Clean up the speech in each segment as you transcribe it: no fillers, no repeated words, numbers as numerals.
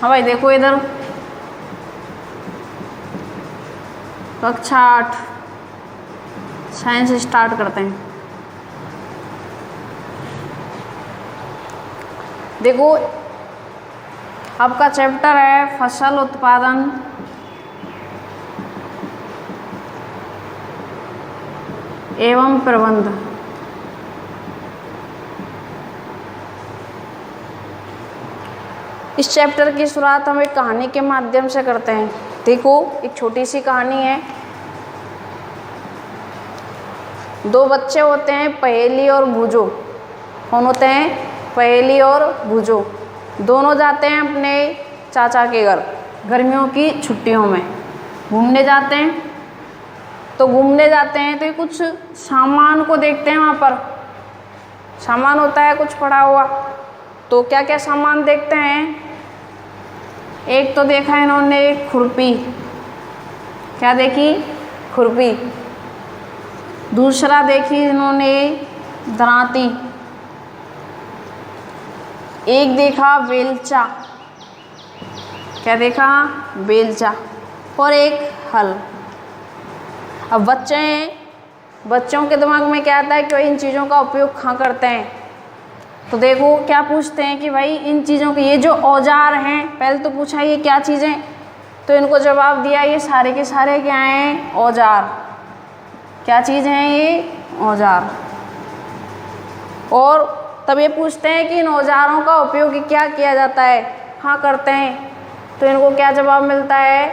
हाँ भाई देखो इधर कक्षा 8 साइंस स्टार्ट करते हैं। देखो आपका चैप्टर है फसल उत्पादन एवं प्रबंध। इस चैप्टर की शुरुआत हम एक कहानी के माध्यम से करते हैं। देखो एक छोटी सी कहानी है। दो बच्चे होते हैं, पहेली और भूजो। कौन होते हैं? पहेली और भूजो। दोनों जाते हैं अपने चाचा के घर गर्मियों की छुट्टियों में घूमने जाते हैं। तो घूमने जाते हैं तो कुछ सामान को देखते हैं। वहाँ पर सामान होता है कुछ पड़ा हुआ। तो क्या क्या सामान देखते हैं? एक तो देखा इन्होंने एक खुरपी। क्या देखी? खुरपी। दूसरा देखी इन्होंने दरांती। एक देखा बेलचा। क्या देखा? बेलचा। और एक हल। अब बच्चे हैं, बच्चों के दिमाग में क्या आता है कि भाई इन चीज़ों का उपयोग कहाँ करते हैं। तो देखो क्या पूछते हैं कि भाई इन चीज़ों के ये जो औजार हैं, पहले तो पूछा ये क्या चीज़ें, तो इनको जवाब दिया ये सारे के सारे क्या हैं? औजार। क्या चीज़ हैं ये? औजार। और तब ये पूछते हैं कि इन औजारों का उपयोग क्या किया जाता है, हाँ करते हैं। तो इनको क्या जवाब मिलता है?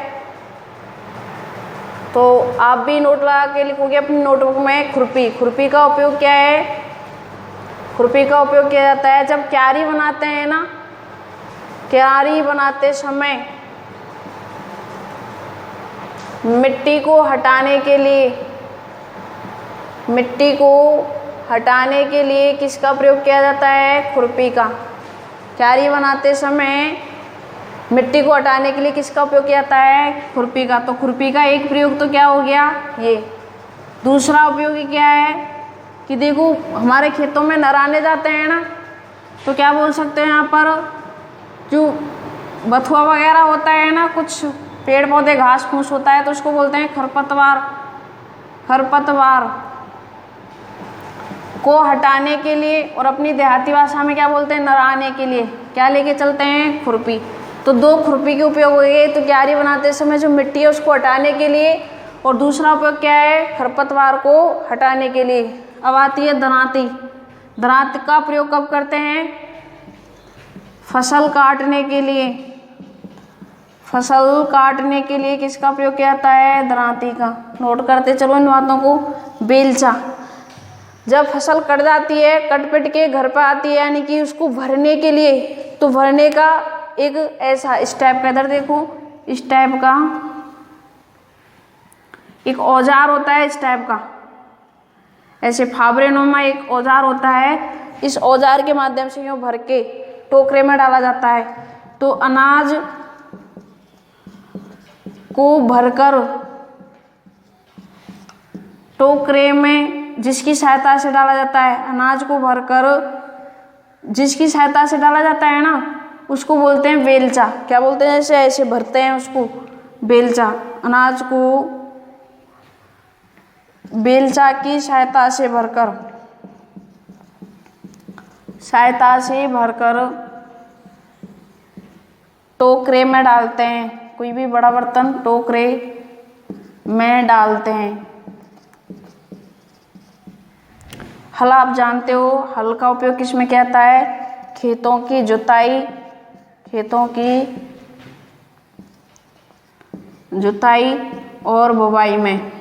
तो आप भी नोट लगा के लिखोगे अपनी नोटबुक में खुरपी। खुरपी का उपयोग क्या है? खुरपी का उपयोग किया जाता है जब क्यारी बनाते हैं ना, क्यारी बनाते समय मिट्टी को हटाने के लिए, मिट्टी को हटाने के लिए किसका प्रयोग किया जाता है? खुरपी का। क्यारी बनाते समय मिट्टी को हटाने के लिए किसका उपयोग किया जाता है? खुरपी का। तो खुरपी का एक प्रयोग तो क्या हो गया ये। दूसरा उपयोग क्या है कि देखो हमारे खेतों में नराने जाते हैं ना, तो क्या बोल सकते हैं यहाँ पर, जो बथुआ वगैरह होता है ना, कुछ पेड़ पौधे घास फूस होता है तो उसको बोलते हैं खरपतवार। खरपतवार को हटाने के लिए, और अपनी देहाती भाषा में क्या बोलते हैं? नराने के लिए क्या लेके चलते हैं? खुरपी। तो दो खुरपी के उपयोग हो गए। तो क्यारी बनाते समय जो मिट्टी है उसको हटाने के लिए, और दूसरा उपयोग क्या है? खरपतवार को हटाने के लिए। अब आती है दरांती। दरांती का प्रयोग कब करते हैं? फसल काटने के लिए। फसल काटने के लिए किसका प्रयोग किया जाता है? दरांती का। नोट करते चलो इन बातों को। बेलचा, जब फसल कट जाती है, कट पिट के घर पर आती है, यानी कि उसको भरने के लिए, तो भरने का एक ऐसा इस टाइप का, इधर देखो इस टाइप का एक औजार होता है, इस टाइप का ऐसे फावरे नुमा एक औजार होता है। इस औजार के माध्यम से यूँ भर के टोकरे में डाला जाता है। तो अनाज को भरकर टोकरे में जिसकी सहायता से डाला जाता है, अनाज को भरकर जिसकी सहायता से डाला जाता है ना, उसको बोलते हैं बेलचा। क्या बोलते हैं? ऐसे ऐसे भरते हैं उसको, बेलचा। अनाज को बेलचा की सहायता से भरकर टोकरे में डालते हैं। कोई भी बड़ा बर्तन टोकरे में डालते हैं। हल आप जानते हो, हल का उपयोग किसमें किया जाता है? खेतों की जुताई, खेतों की जुताई और बुवाई में।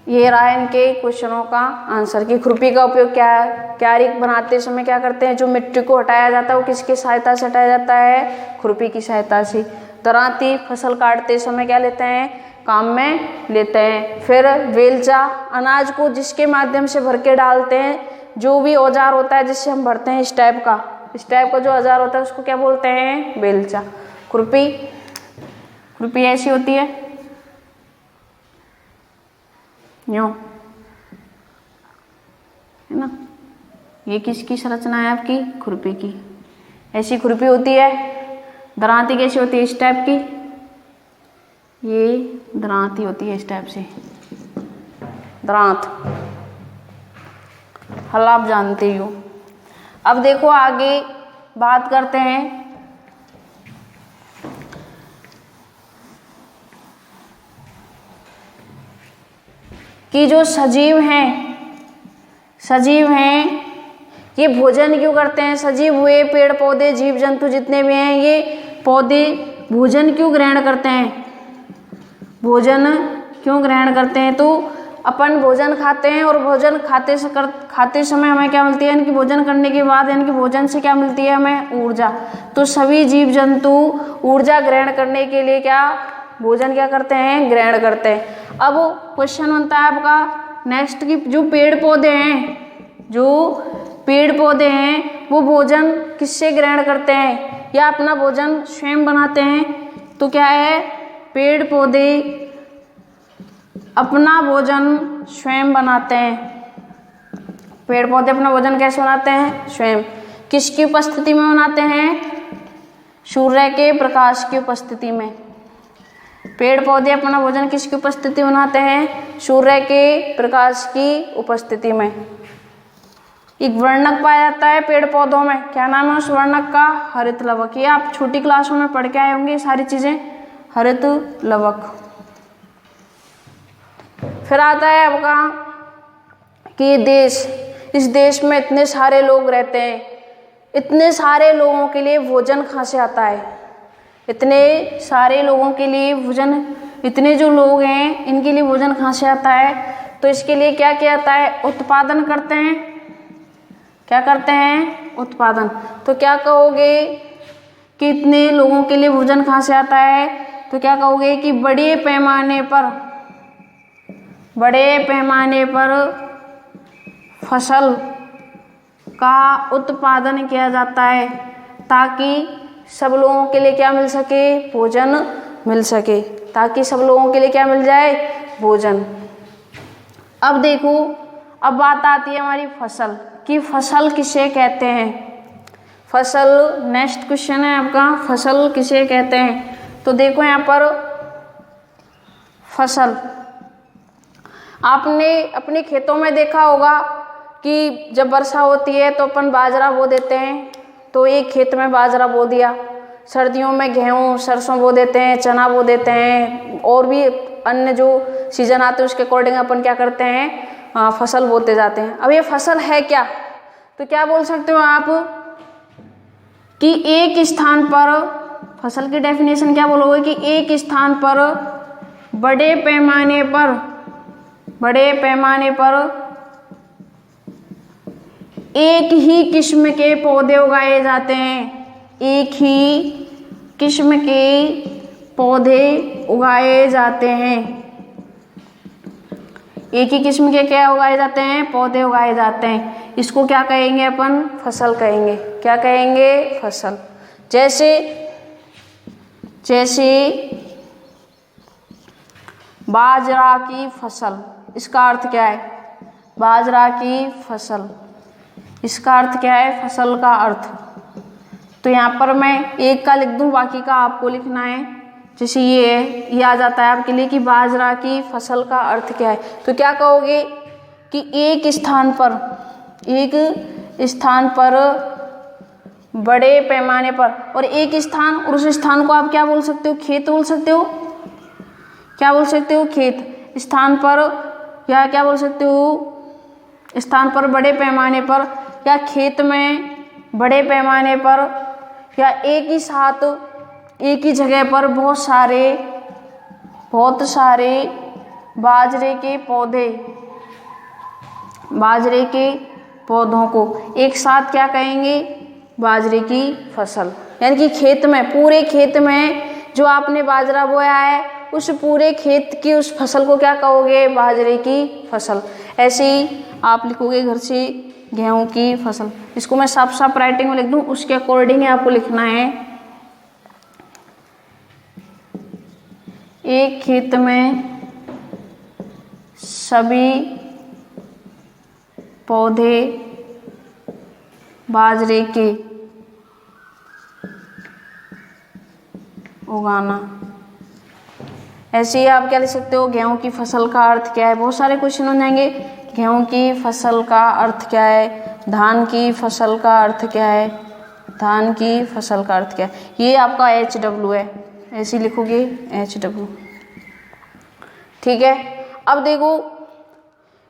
ये रहा इनके क्वेश्चनों का आंसर कि खुरपी का उपयोग क्या है। क्यारी बनाते समय क्या करते हैं? जो मिट्टी को हटाया जाता है वो किसकी सहायता से हटाया जाता है? खुरपी की सहायता से। दरांती फसल काटते समय क्या लेते हैं? काम में लेते हैं। फिर बेलचा, अनाज को जिसके माध्यम से भर के डालते हैं, जो भी औजार होता है जिससे हम भरते हैं, इस टाइप का जो औजार होता है उसको क्या बोलते हैं? बेलचा। खुरपी ऐसी होती है, यूँ है ना, ये किसकी संरचना है आपकी? खुरपी की। ऐसी खुरपी होती है। दरांती कैसी होती है? इस टाइप की। ये दरांती होती है इस टाइप से, दरांत। हल आप जानते ही हो। अब देखो आगे बात करते हैं कि जो सजीव हैं ये भोजन क्यों करते हैं? सजीव हुए पेड़ पौधे जीव जंतु जितने भी हैं ये पौधे भोजन क्यों ग्रहण करते हैं? भोजन क्यों ग्रहण करते हैं? तो अपन भोजन खाते हैं और भोजन खाते समय हमें क्या मिलती है? इनकी भोजन करने के बाद इनके भोजन से क्या मिलती है हमें? ऊर्जा। तो सभी जीव जंतु ऊर्जा ग्रहण करने के लिए क्या भोजन क्या करते हैं? ग्रहण करते हैं। अब क्वेश्चन बनता है आपका नेक्स्ट की जो पेड़ पौधे हैं वो भोजन किससे ग्रहण करते हैं या अपना भोजन स्वयं बनाते हैं? तो क्या है? पेड़ पौधे अपना भोजन स्वयं बनाते हैं। पेड़ पौधे अपना भोजन कैसे बनाते हैं? स्वयं। किसकी उपस्थिति में बनाते हैं? सूर्य के प्रकाश की उपस्थिति में। पेड़ पौधे अपना भोजन किसकी उपस्थिति में बनाते हैं? सूर्य के प्रकाश की उपस्थिति में। एक वर्णक पाया जाता है पेड़ पौधों में, क्या नाम है उस वर्णक का? हरित लवक। ये आप छोटी क्लासों में पढ़ के आए होंगे सारी चीजें, हरित लवक। फिर आता है आपका कि इस देश में इतने सारे लोग रहते हैं, इतने सारे लोगों के लिए भोजन कहाँ से आता है? इतने सारे लोगों के लिए भोजन, इतने जो लोग हैं इनके लिए भोजन कहाँ से आता है? तो इसके लिए क्या किया जाता है? उत्पादन करते हैं। क्या करते हैं? उत्पादन। तो क्या कहोगे कि इतने लोगों के लिए भोजन कहाँ से आता है? तो क्या कहोगे कि बड़े पैमाने पर फसल का उत्पादन किया जाता है ताकि सब लोगों के लिए क्या मिल सके? भोजन मिल सके। ताकि सब लोगों के लिए क्या मिल जाए? भोजन। अब देखो, अब बात आती है हमारी फसल कि फसल किसे कहते हैं? फसल नेक्स्ट क्वेश्चन है आपका, फसल किसे कहते हैं? तो देखो यहाँ पर फसल, आपने अपने खेतों में देखा होगा कि जब वर्षा होती है तो अपन बाजरा बो देते हैं। तो एक खेत में बाजरा बो दिया, सर्दियों में गेहूँ सरसों बो देते हैं, चना बो देते हैं, और भी अन्य जो सीजन आते हैं उसके अकॉर्डिंग अपन क्या करते हैं? फसल बोते जाते हैं। अब ये फसल है क्या? तो क्या बोल सकते हो आप कि एक स्थान पर, फसल की डेफिनेशन क्या बोलोगे कि एक स्थान पर बड़े पैमाने पर एक ही किस्म के पौधे उगाए जाते हैं। एक ही किस्म के पौधे उगाए जाते हैं। एक ही किस्म के क्या उगाए जाते हैं? पौधे उगाए जाते हैं। इसको क्या कहेंगे अपन? फसल कहेंगे। क्या कहेंगे? फसल। जैसे बाजरा की फसल, इसका अर्थ क्या है? बाजरा की फसल, इसका अर्थ क्या है? फसल का अर्थ। तो यहाँ पर मैं एक का लिख दूँ, बाकी का आपको लिखना है। जैसे ये है, ये आ जाता है आपके लिए कि बाजरा की फसल का अर्थ क्या है। तो क्या कहोगे कि एक स्थान पर बड़े पैमाने पर, और एक स्थान, और उस स्थान को आप क्या बोल सकते हो? खेत बोल सकते हो। क्या बोल सकते हो? खेत। स्थान पर, या क्या बोल सकते हो? स्थान पर बड़े पैमाने पर, या खेत में बड़े पैमाने पर, या एक ही साथ एक ही जगह पर बहुत सारे बाजरे के पौधों को एक साथ क्या कहेंगे? बाजरे की फसल। यानी कि खेत में, पूरे खेत में जो आपने बाजरा बोया है उस पूरे खेत की उस फसल को क्या कहोगे? बाजरे की फसल। ऐसे ही आप लिखोगे घर से गेहूं की फसल। इसको मैं साफ साफ राइटिंग में लिख दूं, उसके अकॉर्डिंग आपको लिखना है। एक खेत में सभी पौधे बाजरे के उगाना। ऐसे ही आप क्या लिख सकते हो, गेहूं की फसल का अर्थ क्या है। बहुत सारे क्वेश्चन हो जाएंगे। गेहूं की फसल का अर्थ क्या है, धान की फसल का अर्थ क्या है, धान की फसल का अर्थ क्या है। ये आपका HW है, ऐसे लिखोगे HW। ठीक है। अब देखो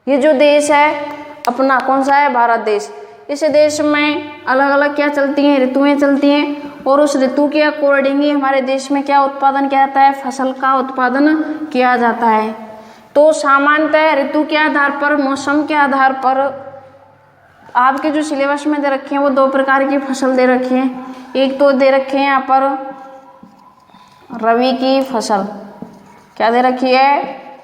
ये जो देश है अपना कौन सा है, भारत देश। इस देश में अलग अलग क्या चलती हैं, ऋतुएं चलती हैं, और उस ऋतु के अकॉर्डिंग ही हमारे देश में क्या उत्पादन किया जाता है, फसल का उत्पादन किया जाता है। तो सामान्यतः ऋतु के आधार पर, मौसम के आधार पर आपके जो सिलेबस में दे रखे हैं वो 2 प्रकार की फसल दे रखी हैं। एक तो दे रखे हैं यहाँ पर रबी की फसल, क्या दे रखी है,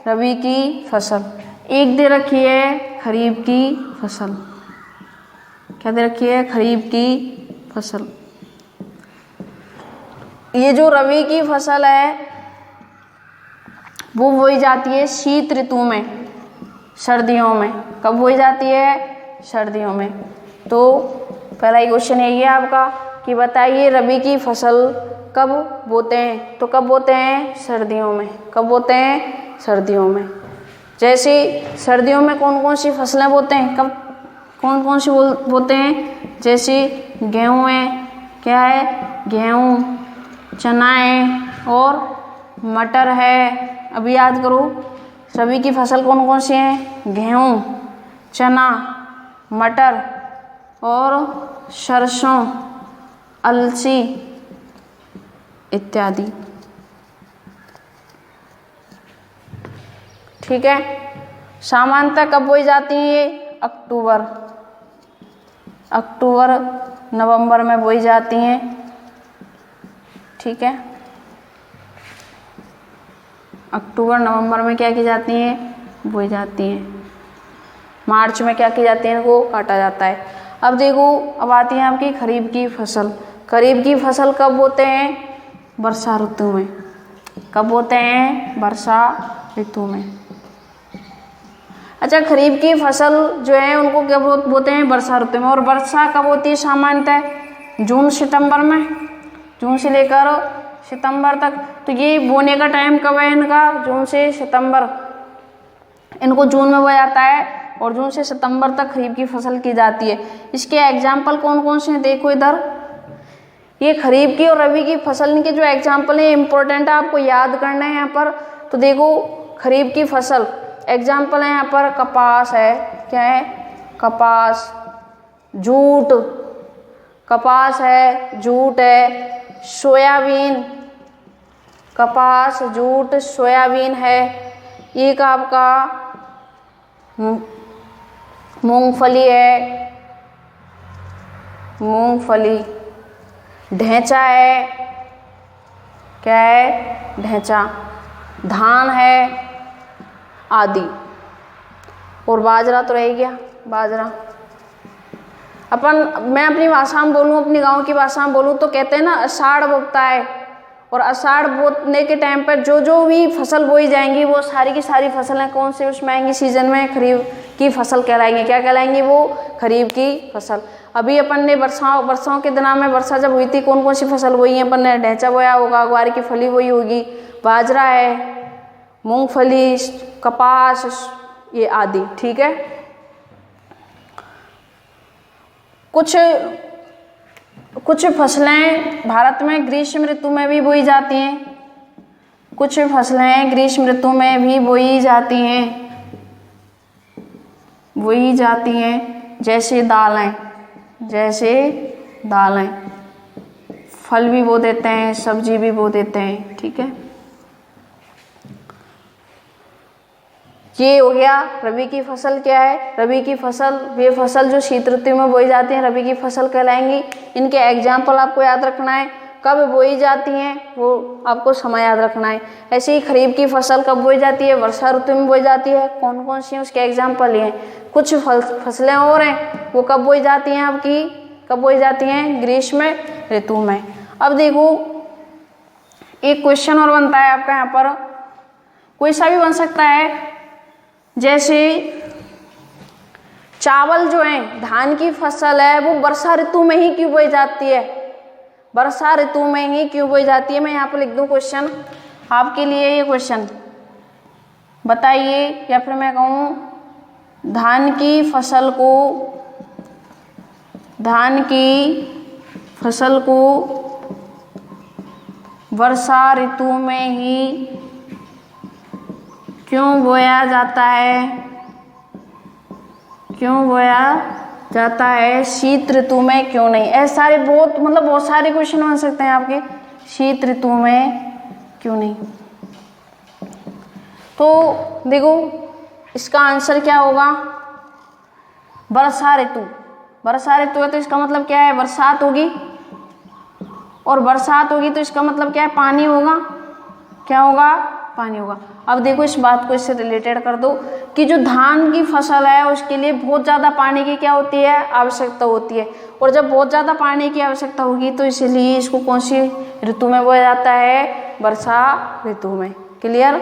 रबी की फसल। एक दे रखी है खरीफ की फसल, क्या दे रखी है, खरीफ की फसल। ये जो रबी की फसल है वो बोई जाती है शीत ऋतु में, सर्दियों में। कब बोई जाती है, सर्दियों में। तो पहला ही क्वेश्चन यही है आपका कि बताइए रबी की फसल कब बोते हैं। तो कब बोते हैं, सर्दियों में। कब बोते हैं, सर्दियों में। जैसे सर्दियों में कौन कौन सी फसलें बोते हैं, कब कौन कौन सी बोते हैं, जैसे गेहूँ है, क्या है, गेहूँ, चना है और मटर है। अभी याद करो रबी की फसल कौन कौन सी है, गेहूँ, चना, मटर और सरसों, अलसी इत्यादि। ठीक है। सामान्यतः कब बोई जाती है ये, अक्टूबर नवंबर में बोई जाती हैं। ठीक है। अक्टूबर नवंबर में क्या की जाती हैं, बोई जाती हैं। मार्च में क्या की जाती है, इनको काटा जाता है। अब देखो अब आती है आपकी खरीफ की फसल। खरीफ की फसल कब बोते हैं, वर्षा ऋतु में। कब बोते हैं, वर्षा ऋतु में। अच्छा, खरीफ की फसल जो है उनको क्या बोते हैं, वर्षा ऋतु में। और वर्षा कब होती है सामान्यतः, जून सितंबर में, जून से लेकर सितंबर तक। तो ये बोने का टाइम कब है इनका, जून से सितंबर। इनको जून में बोया जाता है और जून से सितंबर तक खरीफ की फसल की जाती है। इसके एग्जाम्पल कौन कौन से हैं, देखो इधर। ये खरीफ की और रबी की फसल, इनके जो एग्जाम्पल हैं इंपॉर्टेंट है, आपको याद करना है यहाँ पर। तो देखो खरीफ की फसल एग्जाम्पल है यहाँ पर, कपास है, क्या है, कपास, जूट, कपास है, जूट है, सोयाबीन, कपास, जूट, सोयाबीन है। एक आपका मूंगफली है, मूंगफली, ढैंचा है, क्या है, ढैंचा, धान है आदि। और बाजरा तो रह गया, बाजरा। मैं अपनी भाषा में बोलूँ, अपनी गांव की भाषा में बोलूँ तो कहते हैं ना आषाढ़ बोता है। और आषाढ़ बोने के टाइम पर जो जो भी फसल बोई जाएंगी वो सारी की सारी फसलें कौन से उसमें आएंगी, सीजन में खरीफ की फसल कहलाएंगी। क्या कहलाएंगी वो, खरीफ की फसल। अभी अपन ने वर्षाओं के दिनों में वर्षा जब हुई थी कौन कौन सी फसल बोई है, अपन ने ढैंचा बोया होगा, ग्वार की फली बोई होगी, बाजरा है, मूंगफली, कपास, ये आदि। ठीक है। कुछ फसलें भारत में ग्रीष्म ऋतु में भी बोई जाती हैं, कुछ फसलें ग्रीष्म ऋतु में भी बोई जाती हैं, जैसे दालें, फल भी बो देते हैं, सब्जी भी बो देते हैं। ठीक है। ये हो गया रबी की फसल। क्या है, रबी की फसल, वे फसल जो शीत ऋतु में बोई जाती हैं रबी की फसल कहलाएंगी। इनके एग्जाम्पल आपको याद रखना है, कब बोई जाती हैं वो आपको समय याद रखना है। ऐसे ही खरीफ की फसल कब बोई जाती है, वर्षा ऋतु में बोई जाती है। कौन कौन सी हैं उसके एग्जाम्पल ये हैं। कुछ फसलें और हैं वो कब बोई जाती हैं आपकी, कब बोई जाती हैं, ग्रीष्म ऋतु में। अब देखो एक क्वेश्चन और बनता है आपका यहाँ पर, कोई सा भी बन सकता है। जैसे चावल जो है धान की फसल है वो वर्षा ऋतु में ही क्यों बोई जाती है? वर्षा ऋतु में ही क्यों बोई जाती है? मैं यहाँ पर लिख दूँ क्वेश्चन आपके लिए, ये क्वेश्चन बताइए। या फिर मैं कहूँ धान की फसल को वर्षा ऋतु में ही क्यों बोया जाता है? क्यों बोया जाता है? शीत ऋतु में क्यों नहीं? ऐसे सारे बहुत सारे क्वेश्चन बन सकते हैं आपके। शीत ऋतु में क्यों नहीं? तो देखो इसका आंसर क्या होगा? वर्षा ऋतु। वर्षा ऋतु है तो इसका मतलब क्या है? बरसात होगी, और बरसात होगी तो इसका मतलब क्या है? पानी होगा। क्या होगा? पानी होगा। अब देखो इस बात को इससे रिलेटेड कर दो कि जो धान की फसल है उसके लिए बहुत ज़्यादा पानी की क्या होती है? आवश्यकता होती है। और जब बहुत ज़्यादा पानी की आवश्यकता होगी तो इसलिए इसको कौन सी ऋतु में बोया जाता है? वर्षा ऋतु में। क्लियर?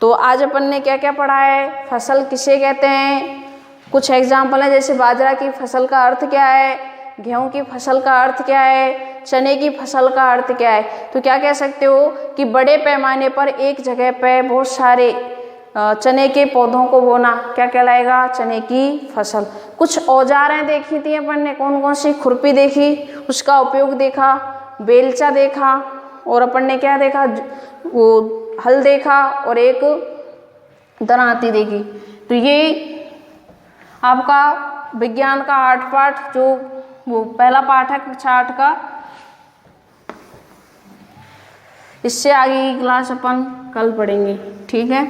तो आज अपन ने क्या क्या पढ़ा है? फसल किसे कहते हैं? कुछ एग्जाम्पल है, जैसे बाजरा की फसल का अर्थ क्या है, गेहूं की फसल का अर्थ क्या है, चने की फसल का अर्थ क्या है। तो क्या कह सकते हो कि बड़े पैमाने पर एक जगह पे बहुत सारे चने के पौधों को बोना क्या कहलाएगा? चने की फसल। कुछ औजारें देखी थी अपन ने, कौन कौन सी? खुरपी देखी, उसका उपयोग देखा, बेलचा देखा, और अपन ने क्या देखा? वो हल देखा, और एक दरांती देखी। तो ये आपका विज्ञान का 8 पाठ, जो वो पहला पाठ है कक्षा 8 का। इससे आगे की क्लास अपन कल पढ़ेंगे। ठीक है।